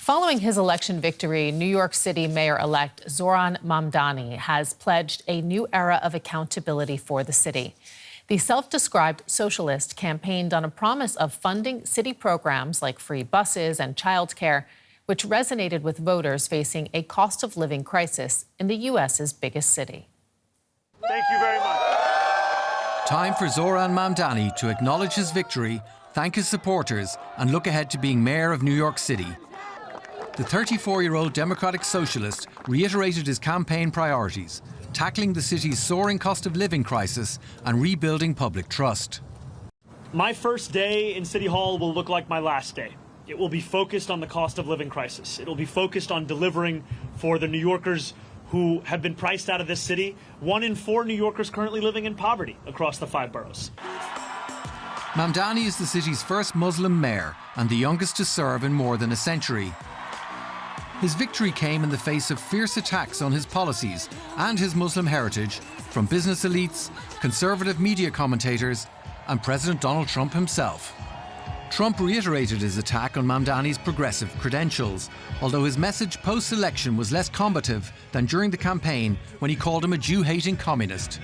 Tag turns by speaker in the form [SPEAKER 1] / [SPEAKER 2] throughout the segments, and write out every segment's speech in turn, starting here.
[SPEAKER 1] Following his election victory, New York City Mayor-elect Zohran Mamdani has pledged a new era of accountability for the city. The self-described socialist campaigned on a promise of funding city programs like free buses and childcare, which resonated with voters facing a cost of living crisis in the U.S.'s biggest city.
[SPEAKER 2] Thank you very much.
[SPEAKER 3] Time for Zohran Mamdani to acknowledge his victory, thank his supporters, and look ahead to being mayor of New York City. The 34-year-old Democratic socialist reiterated his campaign priorities, tackling the city's soaring cost of living crisis and rebuilding public trust.
[SPEAKER 2] My first day in City Hall will look like my last day. It will be focused on the cost of living crisis. It will be focused on delivering for the New Yorkers who have been priced out of this city. 1 in 4 New Yorkers currently living in poverty across the 5 boroughs.
[SPEAKER 3] Mamdani is the city's first Muslim mayor and the youngest to serve in more than a century. His victory came in the face of fierce attacks on his policies and his Muslim heritage from business elites, conservative media commentators, and President Donald Trump himself. Trump reiterated his attack on Mamdani's progressive credentials, although his message post-election was less combative than during the campaign when he called him a Jew-hating communist.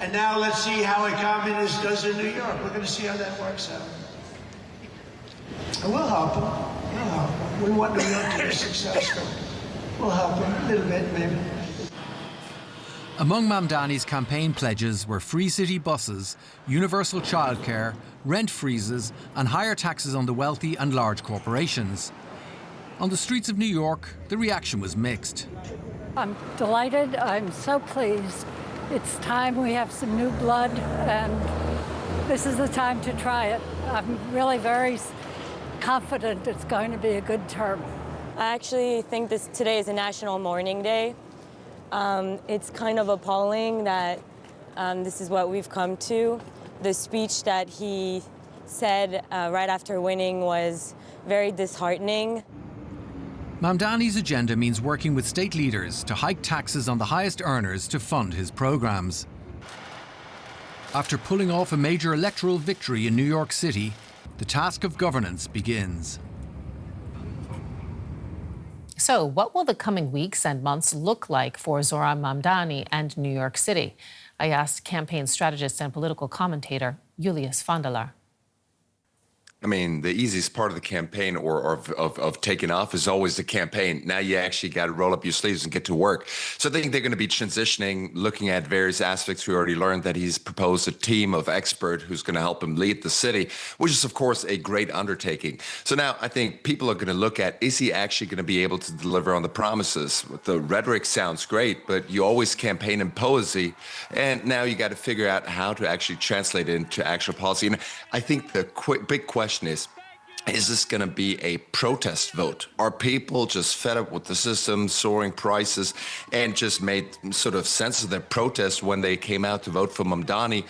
[SPEAKER 4] And now let's see how a communist does in New York. We're going to see how that works out. And we'll help him. We'll help him. We want New York to be successful. We'll help him a little bit, maybe.
[SPEAKER 3] Among Mamdani's campaign pledges were free city buses, universal childcare, rent freezes, and higher taxes on the wealthy and large corporations. On the streets of New York, the reaction was mixed.
[SPEAKER 5] I'm delighted. I'm so pleased. It's time we have some new blood, and this is the time to try it. I'm really very confident it's going to be a good term.
[SPEAKER 6] I actually think today is a national mourning day. It's kind of appalling that this is what we've come to. The speech that he said right after winning was very disheartening.
[SPEAKER 3] Mamdani's agenda means working with state leaders to hike taxes on the highest earners to fund his programs. After pulling off a major electoral victory in New York City, the task of governance begins.
[SPEAKER 1] So what will the coming weeks and months look like for Zohran Mamdani and New York City? I asked campaign strategist and political commentator Julius Vandelar.
[SPEAKER 7] I mean, the easiest part of the campaign or of taking off is always the campaign. Now you actually got to roll up your sleeves and get to work. So I think they're going to be transitioning, looking at various aspects. We already learned that he's proposed a team of experts who's going to help him lead the city, which is, of course, a great undertaking. So now I think people are going to look at, is he actually going to be able to deliver on the promises? The rhetoric sounds great, but you always campaign in poesy. And now you got to figure out how to actually translate it into actual policy. And I think the big question is this going to be a protest vote? Are people just fed up with the system, soaring prices, and just made sort of sense of their protest when they came out to vote for Mamdani?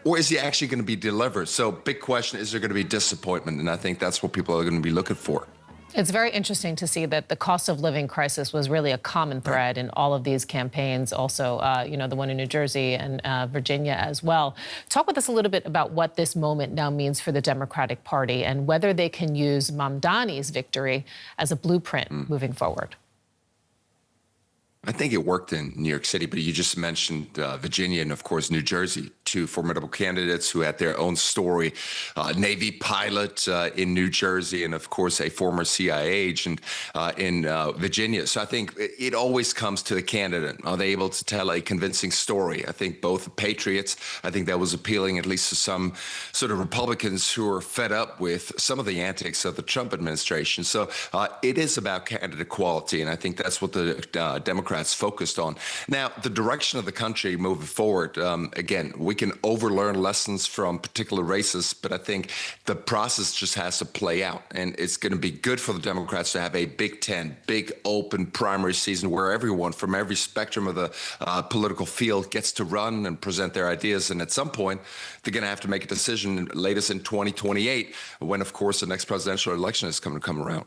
[SPEAKER 7] Or is he actually going to be delivered? So big question, is there going to be disappointment? And I think that's what people are going to be looking for.
[SPEAKER 1] It's very interesting to see that the cost of living crisis was really a common thread in all of these campaigns. Also, the one in New Jersey and Virginia as well. Talk with us a little bit about what this moment now means for the Democratic Party and whether they can use Mamdani's victory as a blueprint moving forward.
[SPEAKER 7] I think it worked in New York City, but you just mentioned Virginia and, of course, New Jersey, two formidable candidates who had their own story. Navy pilot in New Jersey and, of course, a former CIA agent in Virginia. So I think it always comes to the candidate. Are they able to tell a convincing story? I think both patriots, I think that was appealing at least to some sort of Republicans who are fed up with some of the antics of the Trump administration. So it is about candidate quality, and I think that's what the Democrats focused on. Now, the direction of the country moving forward, again, we can overlearn lessons from particular races, but I think the process just has to play out. And it's going to be good for the Democrats to have a Big Ten, big open primary season where everyone from every spectrum of the political field gets to run and present their ideas. And at some point, they're going to have to make a decision, latest in 2028, when, of course, the next presidential election is going to come around.